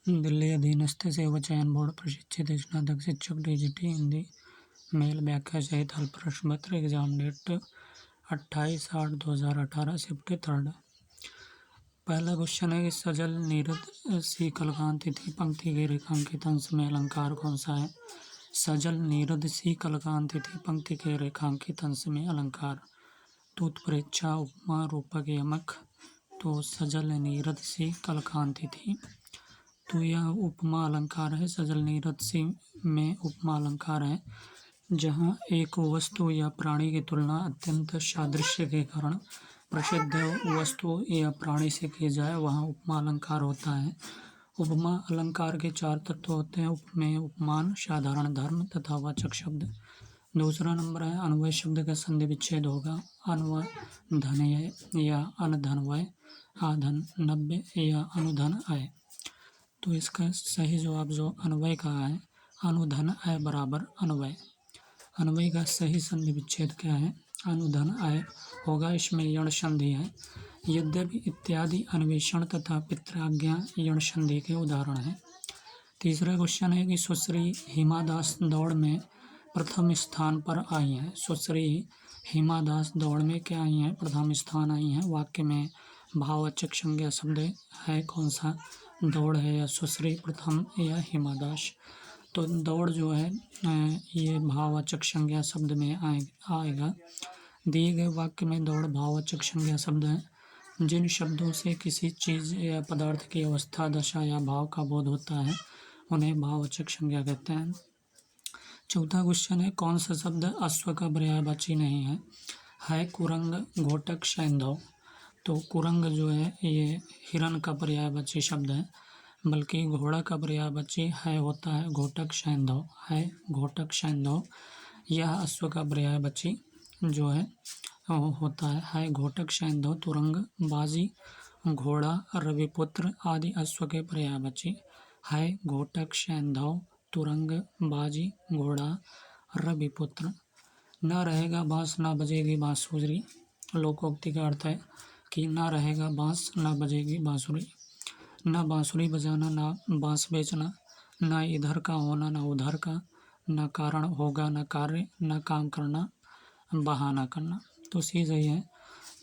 दिल्ली अधीनस्थ सेवा चयन बोर्ड प्रशिक्षित स्नातक शिक्षक डीजीटी हिंदी मेल व्याख्या सहित हल प्रश्न पत्र एग्जाम डेट 28/8/2018 शिफ्ट 3। पहला क्वेश्चन है कि सजल नीरद सी कलकान तिथि पंक्ति के रेखांकित अंश में अलंकार कौन सा है। सजल नीरद सी कलकान तिथि पंक्ति के रेखांकित अंश में अलंकार तो उत्प्रेक्षा उपमा रूपक यमक। तो सजल नीरद सी कलकान तिथि तो यह उपमा अलंकार है। सजल नीरद सी में उपमा अलंकार है जहाँ एक वस्तु या प्राणी की तुलना अत्यंत सादृश्य के कारण प्रसिद्ध वस्तु या प्राणी से की जाए वहाँ उपमा अलंकार होता है। उपमा अलंकार के 4 तत्व होते हैं। उपमेय, उपमान, साधारण धर्म तथा वाचक शब्द। दूसरा नंबर है अन्वय शब्द का संधि विच्छेद होगा। अन्वधनय या अनधनवय, आधन नव्य या अनुधन आय। तो इसका सही जवाब जो अन्वय का है अनुधन आय बराबर अन्वय। अन्वय का सही संधि विच्छेद क्या है अनुधन आय होगा। इसमें यण संधि है। यद्यपि इत्यादि अन्वेषण तथा पित्राज्ञा यण संधि के उदाहरण हैं। तीसरा क्वेश्चन है कि सुश्री हिमा दास दौड़ में प्रथम स्थान पर आई हैं। सुश्री हिमा दास दौड़ में क्या आई हैं प्रथम स्थान आई हैं। वाक्य में भाववाचक संज्ञा शब्द है कौन सा दौड़ है या सुश्री प्रथम या हिमा दास। तो दौड़ जो है ये भाववाचक संज्ञा शब्द में आएगा। दिए गए वाक्य में दौड़ भाववाचक संज्ञा शब्द है। जिन शब्दों से किसी चीज़ या पदार्थ की अवस्था, दशा या भाव का बोध होता है उन्हें भाववाचक संज्ञा कहते हैं। चौथा क्वेश्चन है कौन सा शब्द अश्व का पर्यायवाची नहीं है कुरंग, घोटक, सैंधव। तो कुरंग जो है ये हिरण का पर्यायवाची शब्द है, बल्कि घोड़ा का पर्यायवाची है होता है घोटक, सैंधव है घोटक, सैंधव। यह अश्व का पर्यायवाची जो है होता है घोटक, सैंधव। तुरंग, बाजी, घोड़ा, रविपुत्र आदि अश्व के पर्यायवाची है घोटक, सैंधव, तुरंग, बाजी, घोड़ा, रविपुत्र। न रहेगा बांस न बजेगी बांसुरी। लोकोक्ति का अर्थ है कि न रहेगा बांस न बजेगी बांसुरी। न बांसुरी बजाना न बांस बेचना, न इधर का होना न उधर का, न कारण होगा न कार्य, न काम करना बहाना करना। तो सीधा सही है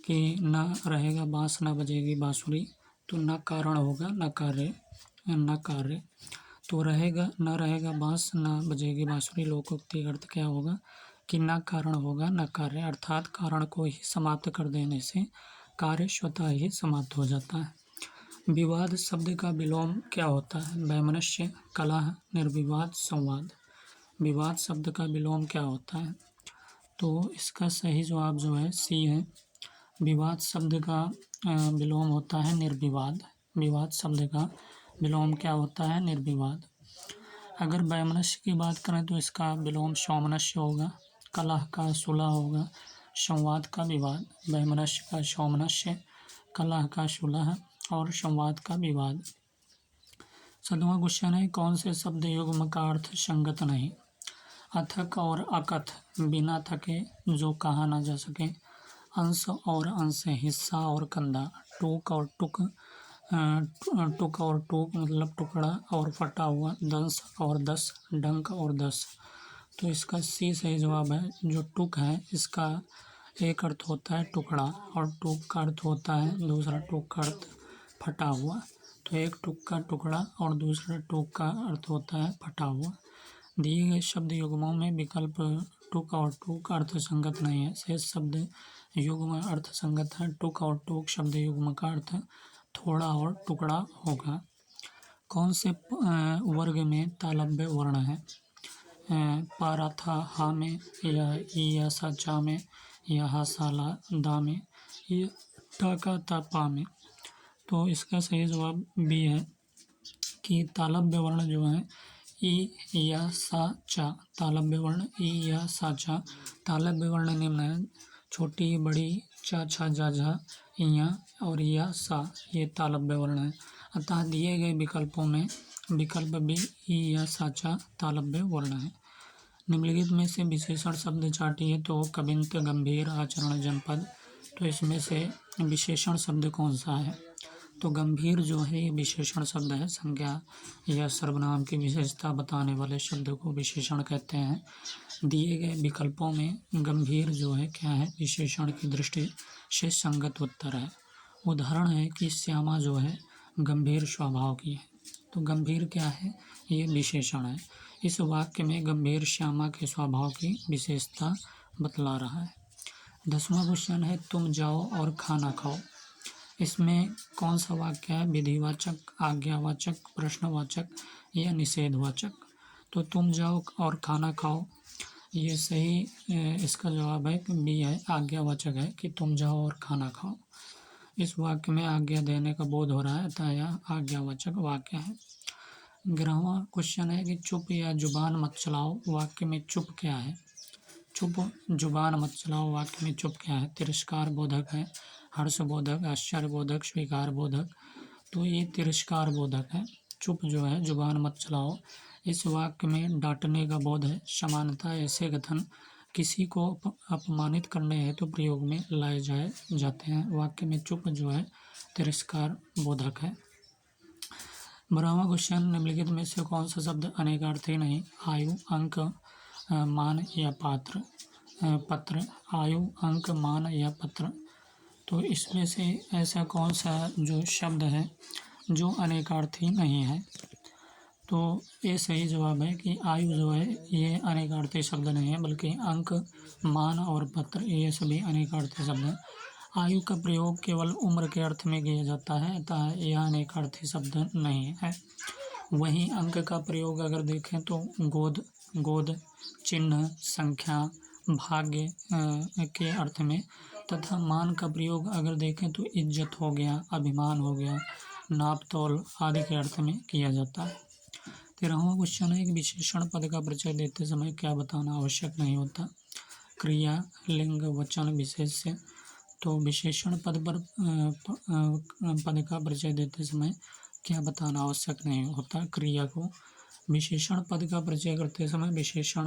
कि न रहेगा बांस न बजेगी बांसुरी। तो न कारण होगा न कार्य। तो रहेगा न रहेगा बांस न बजेगी बांसुरी लोकोक्ति का अर्थ क्या होगा कि न कारण होगा न कार्य, अर्थात कारण को ही समाप्त कर देने से कार्य स्वतः ही समाप्त हो जाता है। विवाद शब्द का विलोम क्या होता है वैमनस्य, कलह, निर्विवाद, संवाद। विवाद शब्द का विलोम क्या होता है तो इसका सही जवाब जो है सी है। विवाद शब्द का विलोम होता है निर्विवाद। विवाद शब्द का विलोम क्या होता है निर्विवाद। अगर वैमनस्य की बात करें तो इसका विलोम सौमनस्य होगा। कलह का सुलह होगा। संवाद का विवाद। वैमनस्य का सौमनस्य, कलह का सुलह और संवाद का विवाद। 7वां क्वेश्चन है कौन से शब्द युग्म का अर्थ संगत नहीं। अथक और अकथ, बिना थके, जो कहा ना जा सके। अंश और अंश, हिस्सा और कंधा। टूक और टुक, टुक और टूक मतलब टुकड़ा और फटा हुआ। दंश और दस, डंक और दस। तो इसका सी सही जवाब है। जो टुक है इसका एक अर्थ होता है टुकड़ा और टूक का अर्थ होता है दूसरा टूक का अर्थ फटा हुआ। तो एक टुक का टुकड़ा और दूसरा टुक का अर्थ होता है फटा हुआ। दिए गए शब्द युग्मों में विकल्प टुक और टूक अर्थ संगत नहीं है। शेष शब्द युग्म अर्थ संगत है। टुक और टूक शब्द युग्म का अर्थ थोड़ा और टुकड़ा होगा। कौन से वर्ग में तालव्य वर्ण है पारा था हा में, या ई या सा चा में, या हा साला दा में, या टाका ता पा में। तो इसका सही जवाब बी है कि तालव्य वर्ण जो है ई या सा चा। तालव्य वर्ण ई या सा चा। तालव्य वर्ण निम्न है छोटी, बड़ी, चा, छा, जा, झा, इया और या सा, ये तालव्य वर्ण है। अतः दिए गए विकल्पों में विकल्प बी ई या सा चा तालव्य वर्ण है। निम्नलिखित में से विशेषण शब्द चाटिए तो कविंत, गंभीर, आचरण, जनपद। तो इसमें से विशेषण शब्द कौन सा है तो गंभीर जो है ये विशेषण शब्द है। संज्ञा या सर्वनाम की विशेषता बताने वाले शब्द को विशेषण कहते हैं। दिए गए विकल्पों में गंभीर जो है क्या है, विशेषण की दृष्टि से संगत उत्तर है। उदाहरण है कि श्यामा जो है गंभीर स्वभाव की है। तो गंभीर क्या है, ये विशेषण है। इस वाक्य में गंभीर श्यामा के स्वभाव की विशेषता बतला रहा है। 10वां क्वेश्चन है तुम जाओ और खाना खाओ। इसमें कौन सा वाक्य है, विधिवाचक, आज्ञावाचक, प्रश्नवाचक या निषेधवाचक। तो तुम जाओ और खाना खाओ, ये सही इसका जवाब है कि बी है, आज्ञावाचक है कि तुम जाओ और खाना खाओ। इस वाक्य में आज्ञा देने का बोध हो रहा है, अतः यह आज्ञावाचक वाक्य है। 11वां क्वेश्चन है कि चुप या जुबान मत चलाओ। वाक्य में चुप क्या है, चुप जुबान मत चलाओ वाक्य में चुप क्या है, तिरस्कार बोधक है, हर्ष बोधक, आश्चर्य बोधक, स्वीकार बोधक। तो ये तिरस्कार बोधक है। चुप जो है जुबान मत चलाओ, इस वाक्य में डांटने का बोध है। समानता ऐसे कथन किसी को अपमानित करने हेतु तो प्रयोग में लाए जाते हैं। वाक्य में चुप जो है तिरस्कार बोधक है। 12वां क्वेश्चन निम्नलिखित में से कौन सा शब्द अनेकार्थी नहीं। आयु, अंक, मान या पत्र। आयु, अंक, मान या पत्र। तो इसमें से ऐसा कौन सा जो शब्द है जो अनेकार्थी नहीं है। तो ये सही जवाब है कि आयु जो है ये अनेकार्थी शब्द नहीं है, बल्कि अंक, मान और पत्र ये सभी अनेकार्थी शब्द हैं। आयु का प्रयोग केवल उम्र के अर्थ में किया जाता है, अतः यह अनेकार्थी शब्द नहीं है। वहीं अंक का प्रयोग अगर देखें तो गोद, चिन्ह, संख्या, भाग्य के अर्थ में, तथा मान का प्रयोग अगर देखें तो इज्जत हो गया, अभिमान हो गया, नाप तोल आदि के अर्थ में किया जाता है। 13वां क्वेश्चन है कि विशेषण पद का परिचय देते समय क्या बताना आवश्यक नहीं होता। क्रिया, लिंग, वचन, विशेष्य। तो विशेषण पद का परिचय देते समय क्या बताना आवश्यक नहीं होता। क्रिया को विशेषण पद का परिचय करते समय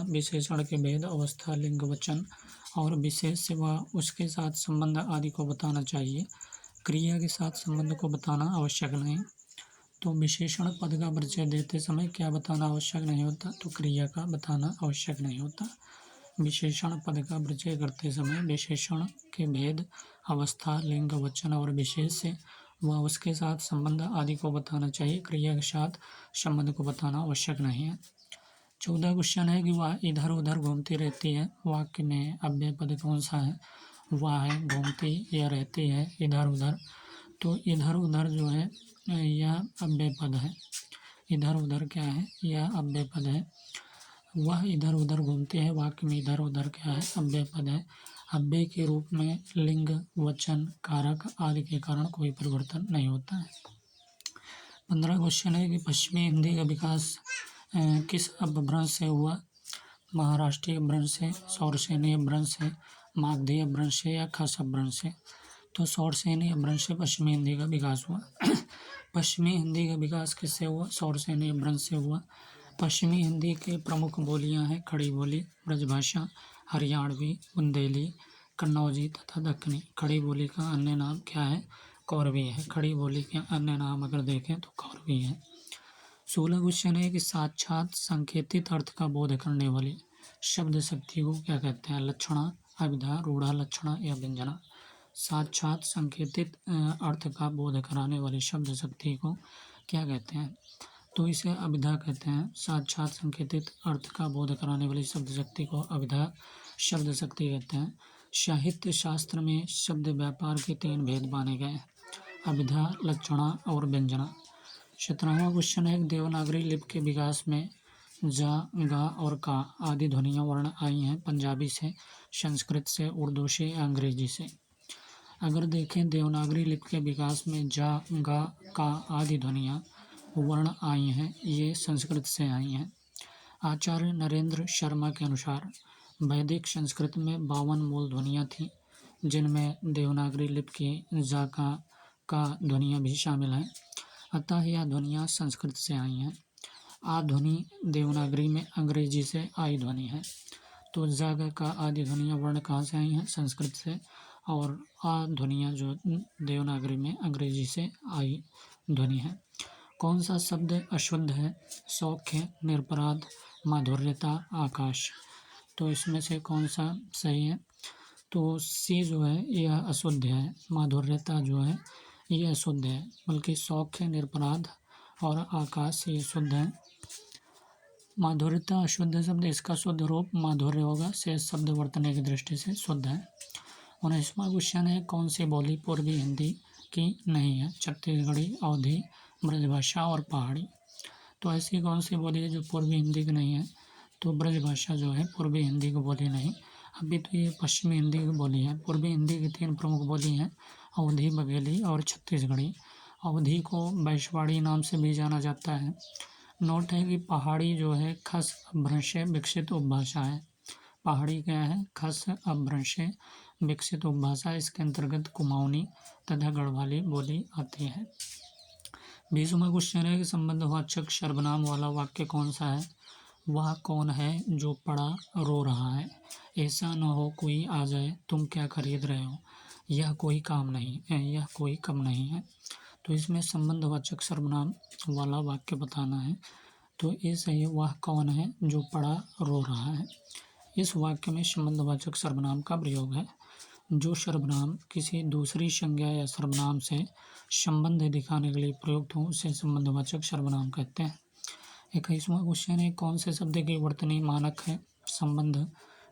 विशेषण के भेद, अवस्था, लिंग, वचन और विशेष्य व उसके साथ संबंध आदि को बताना चाहिए। क्रिया के साथ संबंध को बताना आवश्यक नहीं। तो विशेषण पद का परिचय देते समय क्या बताना आवश्यक नहीं होता, तो क्रिया का बताना आवश्यक नहीं होता। विशेषण पद का परिचय करते समय विशेषण के भेद, अवस्था, लिंग, वचन और विशेष्य व उसके साथ संबंध आदि को बताना चाहिए। क्रिया के साथ संबंध को बताना आवश्यक नहीं है। 14 क्वेश्चन है कि वह इधर उधर घूमती रहती है। वाक्य में अव्यय पद कौन सा है। वह है, घूमती या रहती है, इधर उधर। तो इधर उधर जो है यह अव्यय पद है। इधर उधर क्या है, यह अव्यय पद है। वह इधर उधर घूमते हैं, वाक्य में इधर उधर क्या है, अव्यय पद है। अव्यय के रूप में लिंग, वचन, कारक आदि के कारण कोई परिवर्तन नहीं होता है। 15 क्वेश्चन है कि पश्चिमी हिंदी का विकास किस अपभ्रंश से हुआ। महाराष्ट्रीय अपभ्रंश से, सौरसेनी अपभ्रंश से, मागधी अपभ्रंश से या खस अपभ्रंश से। तो सौरसेनी अपभ्रंश से पश्चिमी हिंदी का विकास हुआ। पश्चिमी हिंदी का विकास किससे हुआ, सौरसेनी अपभ्रंश से हुआ। पश्चिमी हिंदी के प्रमुख बोलियां हैं खड़ी बोली, ब्रजभाषा, हरियाणवी, बुंदेली, कन्नौजी तथा दक्कनी। खड़ी बोली का अन्य नाम क्या है, कौरवी है। खड़ी बोली के अन्य नाम अगर देखें तो कौरवी है। 16 क्वेश्चन है कि साक्षात संकेतित अर्थ का बोध करने वाली शब्द शक्ति को क्या कहते हैं। लक्षणा, अभिधा, रूढ़ा लक्षणा या व्यंजना। साक्षात संकेतित अर्थ का बोध कराने वाली शब्द शक्ति को क्या कहते हैं, तो इसे अभिधा कहते हैं। साक्षात संकेतित अर्थ का बोध कराने वाली शब्द शक्ति को अभिधा शब्द शक्ति कहते हैं। साहित्य शास्त्र में शब्द व्यापार के 3 भेद माने गए, अभिधा, लक्षणा और व्यंजना। 17वां क्वेश्चन है देवनागरी लिपि के विकास में जा, गा और का आदि ध्वनियाँ वर्ण आई हैं पंजाबी से, संस्कृत से, उर्दू से या अंग्रेजी से। अगर देखें देवनागरी लिपि के विकास में जा, गा, का आदि ध्वनियाँ वर्ण आई हैं, ये संस्कृत से आई हैं। आचार्य नरेंद्र शर्मा के अनुसार वैदिक संस्कृत में 52 मूल ध्वनियाँ थीं, जिनमें देवनागरी लिपि की जा, का ध्वनियाँ भी शामिल हैं, अतः यह ध्वनियाँ संस्कृत से आई हैं। आ ध्वनि देवनागरी में अंग्रेजी से आई ध्वनि है। तो जा, का आदि ध्वनियाँ वर्ण कहाँ से आई हैं, संस्कृत से, और आ ध्वनियाँ जो देवनागरी में अंग्रेजी से आई ध्वनि है। कौन सा शब्द अशुद्ध है? सौख्य, निरपराध, माधुर्यता, आकाश। तो इसमें से कौन सा सही है? तो सी जो है यह अशुद्ध है, माधुर्यता जो है यह अशुद्ध है, बल्कि सौख्य, निरपराध और आकाश ये शुद्ध है। माधुर्यता अशुद्ध शब्द, इसका शुद्ध रूप माधुर्य होगा, शेष शब्द वर्तने की दृष्टि से शुद्ध है। 19वां क्वेश्चन है, कौन सी बोली पूर्वी हिंदी की नहीं है? छत्तीसगढ़ी, अवधी, ब्रजभाषा और पहाड़ी। तो ऐसी कौन सी बोली है जो पूर्वी हिंदी की नहीं है? तो ब्रजभाषा जो है पूर्वी हिंदी की बोली नहीं, अभी तो ये पश्चिमी हिंदी की बोली है। पूर्वी हिंदी की 3 प्रमुख बोली हैं, अवधी, बघेली और छत्तीसगढ़ी। अवधी को वैशवाड़ी नाम से भी जाना जाता है। नोट है कि पहाड़ी जो है खस अपभ्रंश विकसित उपभाषा है। पहाड़ी क्या है? खस अपभ्रंश विकसित उपभाषा। इसके अंतर्गत कुमाऊनी तथा गढ़वाली बोली आती है। 20वां क्वेश्चन है कि संबंधवाचक सर्वनाम वाला वाक्य कौन सा है? वह कौन है जो पड़ा रो रहा है? ऐसा न हो कोई आ जाए, तुम क्या खरीद रहे हो? यह कोई काम नहीं है, यह कोई कम नहीं है। तो इसमें संबंधवाचक सर्वनाम वाला वाक्य बताना है। तो ये सही है, वह कौन है जो पड़ा रो रहा है। इस वाक्य में संबंधवाचक सर्वनाम का प्रयोग है। जो सर्वनाम किसी दूसरी संज्ञा या सर्वनाम से संबंध दिखाने के लिए प्रयुक्त हो उसे संबंधवाचक सर्वनाम कहते हैं। 21वां क्वेश्चन है, कौन से शब्द की वर्तनी मानक है? संबंध,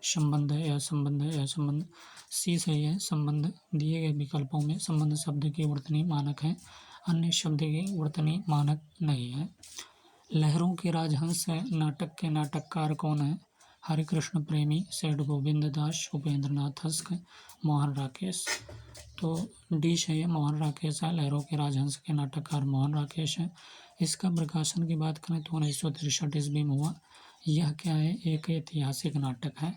संबंध या संबंध या संबंध। सी सही है, संबंध। दिए गए विकल्पों में संबंध शब्द की वर्तनी मानक है, अन्य शब्द की वर्तनी मानक नहीं है। लहरों के राजहंस नाटक के नाटककार कौन है? हरिकृष्ण प्रेमी, सेठ गोविंद दास, उपेंद्र नाथ हस्क, मोहन राकेश। तो डी सही है, मोहन राकेश है। लहरों के राजहंस के नाटककार मोहन राकेश हैं। इसका प्रकाशन की बात करें तो 1963 ईस्वी में हुआ। यह क्या है? एक ऐतिहासिक नाटक है।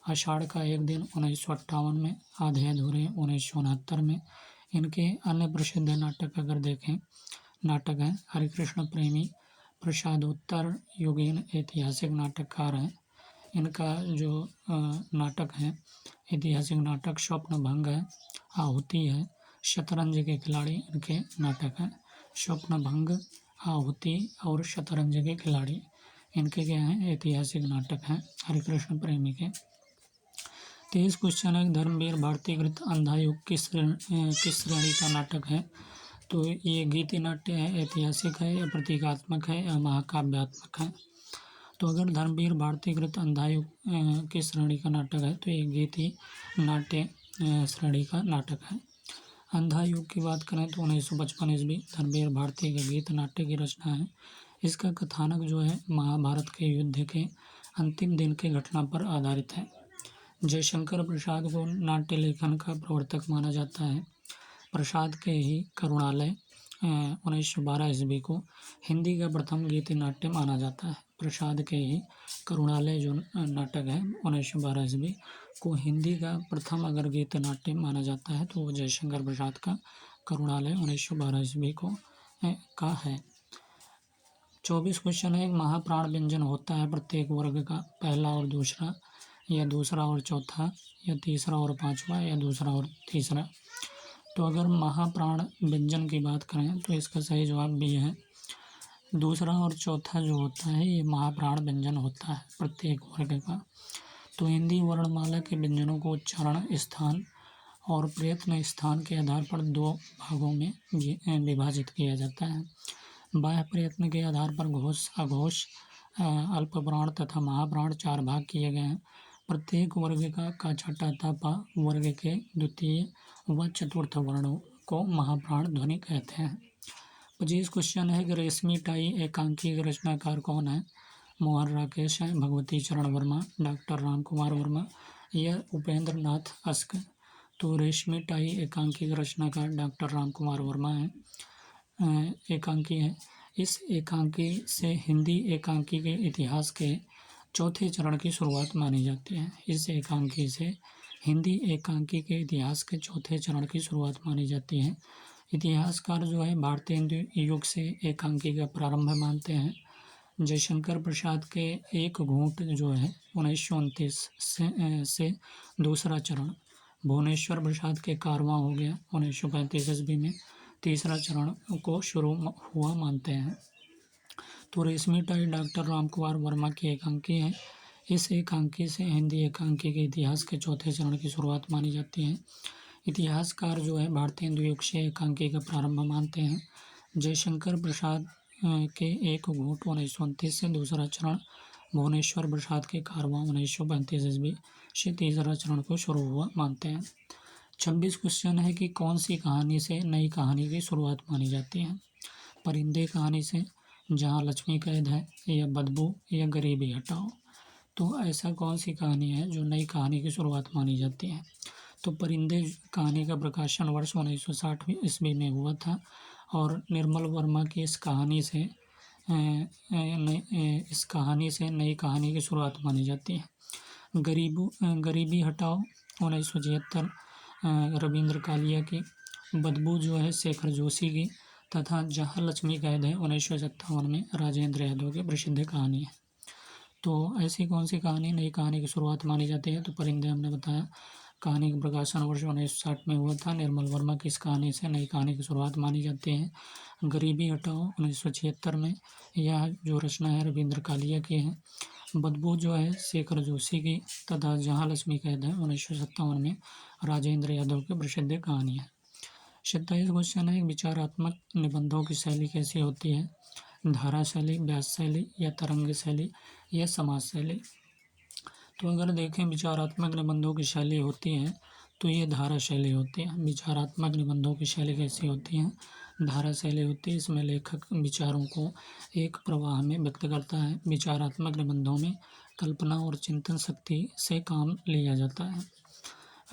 आषाढ़ का एक दिन 1958 में, आधे अधूरे 1969 में। इनके अन्य प्रसिद्ध नाटक अगर देखें, नाटक हैं हरिकृष्ण प्रेमी, प्रसादोत्तर युगीन ऐतिहासिक नाटककार हैं। इनका जो नाटक है ऐतिहासिक नाटक स्वप्नभंग है, आहुति है, शतरंज के खिलाड़ी इनके नाटक हैं। स्वप्नभंग, आहुति और शतरंज के खिलाड़ी इनके क्या हैं? ऐतिहासिक नाटक हैं हरिकृष्ण प्रेमी के। 23 क्वेश्चन है, धर्मवीर भारती कृत अंधा युग किस श्रेणी का नाटक है? तो ये गीति नाट्य है, ऐतिहासिक है या प्रतीकात्मक है या महाकाव्यात्मक है? तो अगर धर्मवीर भारती कृत अंधा युग किस श्रेणी का नाटक है तो ये गीति नाट्य श्रेणी का नाटक है। अंधा युग की बात करें तो 1955 ईस्वी धर्मवीर भारती के गीत नाट्य की रचना है। इसका कथानक जो है महाभारत के युद्ध के अंतिम दिन के घटना पर आधारित है। जयशंकर प्रसाद को नाट्य लेखन का प्रवर्तक माना जाता है। प्रसाद के ही करुणालय 1912 ईस्वी को हिंदी का प्रथम गीति नाट्य माना जाता है। प्रसाद के ही करुणालय जो नाटक है 1912 ईस्वी को हिंदी का प्रथम अगर गीत नाट्य माना जाता है तो वो जयशंकर प्रसाद का करुणालय 1912 ईस्वी को का है। 24 क्वेश्चन है, महाप्राण व्यंजन होता है प्रत्येक वर्ग का? पहला और दूसरा, या दूसरा और चौथा, या तीसरा और पांचवा, या दूसरा और तीसरा। तो अगर महाप्राण व्यंजन की बात करें तो इसका सही जवाब भी है, दूसरा और चौथा जो होता है ये महाप्राण व्यंजन होता है प्रत्येक वर्ग का। तो हिंदी वर्णमाला के व्यंजनों को उच्चारण स्थान और प्रयत्न स्थान के आधार पर 2 भागों में विभाजित किया जाता है। बाह्य प्रयत्न के आधार पर घोष, अघोष, अल्पप्राण तथा महाप्राण 4 भाग किए गए हैं। प्रत्येक वर्ग का छठा तथा वर्ग के द्वितीय व चतुर्थ वर्णों को महाप्राण ध्वनि कहते हैं। 25 क्वेश्चन है कि रेशमी टाई एकांकी के रचनाकार कौन है? मोहन राकेश है, भगवती चरण वर्मा, डॉक्टर राम कुमार वर्मा या उपेंद्र नाथ अस्क। तो रेशमी टाई एकांकी के रचनाकार डॉक्टर राम कुमार वर्मा है, एकांकी है। इस एकांकी से हिंदी एकांकी के इतिहास के चौथे चरण की शुरुआत मानी जाती है। इस एकांकी से हिंदी एकांकी के इतिहास के चौथे चरण की शुरुआत मानी जाती है। इतिहासकार जो है भारतीय युग से एकांकी का प्रारंभ मानते हैं। जयशंकर प्रसाद के एक घूंट जो है 1929 से दूसरा चरण, भुवनेश्वर प्रसाद के कारवां हो गया 1935 ईस्वी में तीसरा चरण को शुरू हुआ मानते हैं। तो रेशमी टाई डॉक्टर रामकुमार वर्मा की एकांकी है। इस एकांकी से हिंदी एकांकी के इतिहास के चौथे चरण की शुरुआत मानी जाती है। इतिहासकार जो है भारतीय द्विपक्षीय एकांकी का प्रारंभ मानते हैं। जयशंकर प्रसाद के एक घूंट 1929 से दूसरा चरण, भुवनेश्वर प्रसाद के कारवां 1935 ईस्वी से तीसरा चरण को शुरू हुआ मानते हैं। 26 क्वेश्चन है कि कौन सी कहानी से नई कहानी की शुरुआत मानी जाती है। परिंदे कहानी से, जहाँ लक्ष्मी कैद है, या बदबू, या गरीबी हटाओ। तो ऐसा कौन सी कहानी है जो नई कहानी की शुरुआत मानी जाती है। तो परिंदे कहानी का प्रकाशन वर्ष 1960 ईस्वी में हुआ था और निर्मल वर्मा की इस कहानी से नई कहानी की शुरुआत मानी जाती है। गरीबी हटाओ 1976 रविंद्र कालिया की, बदबू जो है शेखर जोशी की, तथा जहाँ लक्ष्मी कैद है 1957 में राजेंद्र यादव की प्रसिद्ध कहानी है। तो ऐसी कौन सी कहानी नई कहानी की शुरुआत मानी जाती है। तो परिंदे हमने बताया, कहानी का प्रकाशन वर्ष 1960 में हुआ था। निर्मल वर्मा की इस कहानी से नई कहानी की शुरुआत मानी जाती है। गरीबी हटाओ 1976 में, यह जो रचना है रविंद्र कालिया की है। बदबू जो है शेखर जोशी की, तथा जहाँ लक्ष्मी कैद है 1957 में राजेंद्र यादव की प्रसिद्ध कहानी है। 27 क्वेश्चन है, विचारात्मक निबंधों की शैली कैसी होती है। धारा शैली, व्यास शैली, या तरंग शैली, या समाज शैली। तो अगर देखें विचारात्मक निबंधों की शैली होती है तो ये धारा शैली होती है। विचारात्मक निबंधों की शैली कैसी होती है, धारा शैली होती है। इसमें लेखक विचारों को एक प्रवाह में व्यक्त करता है। विचारात्मक निबंधों में कल्पना और चिंतन शक्ति से काम लिया जाता है।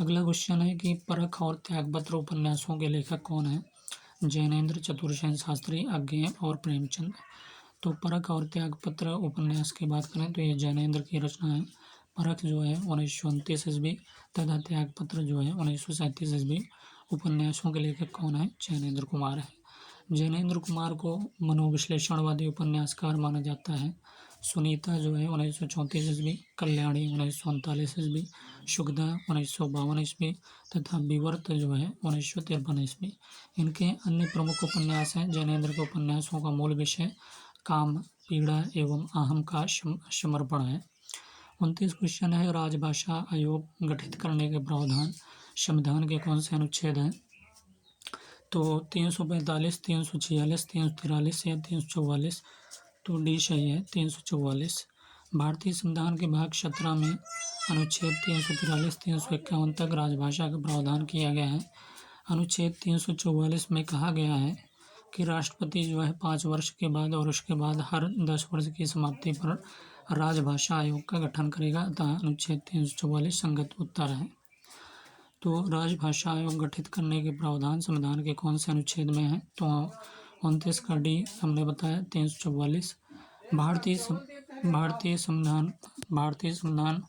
अगला क्वेश्चन है कि परख और त्यागपत्र उपन्यासों के लेखक कौन हैं। जैनेन्द्र चतुरसेन शास्त्री, अज्ञेय और प्रेमचंद। तो परख और त्यागपत्र उपन्यास की बात करें तो ये जैनेन्द्र की रचना है। परख जो है 1929 ईस्वी तथा त्यागपत्र जो है 1937 ईस्वी। उपन्यासों के लेखक कौन है, जैनेन्द्र कुमार है। जैनेन्द्र कुमार को मनोविश्लेषणवादी उपन्यासकार माना जाता है। सुनीता जो है 1934 ईस्वी, कल्याणी 1939 ईस्वी, शुकदा 1952 ईस्वी तथा विवर्त जो है 1953 ईस्वी। इनके अन्य प्रमुख उपन्यास हैं। जैनेन्द्र के उपन्यासों का मूल विषय काम, पीड़ा एवं अहम का समर्पण है। 29 क्वेश्चन है, राजभाषा आयोग गठित करने के प्रावधान संविधान के कौन से अनुच्छेद हैं। तो 345, 346, 343 या 344। तो डी सही है, 344। भारतीय संविधान के भाग 17 में अनुच्छेद 343, 351 तक राजभाषा का प्रावधान किया गया है। अनुच्छेद 344 में कहा गया है कि राष्ट्रपति जो है 5 वर्ष के बाद और उसके बाद हर 10 वर्ष की समाप्ति पर राजभाषा आयोग का गठन करेगा, अतः अनुच्छेद 344 संगत उत्तर है। तो राजभाषा आयोग गठित करने के प्रावधान संविधान के कौन से अनुच्छेद में है। तो 29 का डी हमने बताया, 344। भारतीय संविधान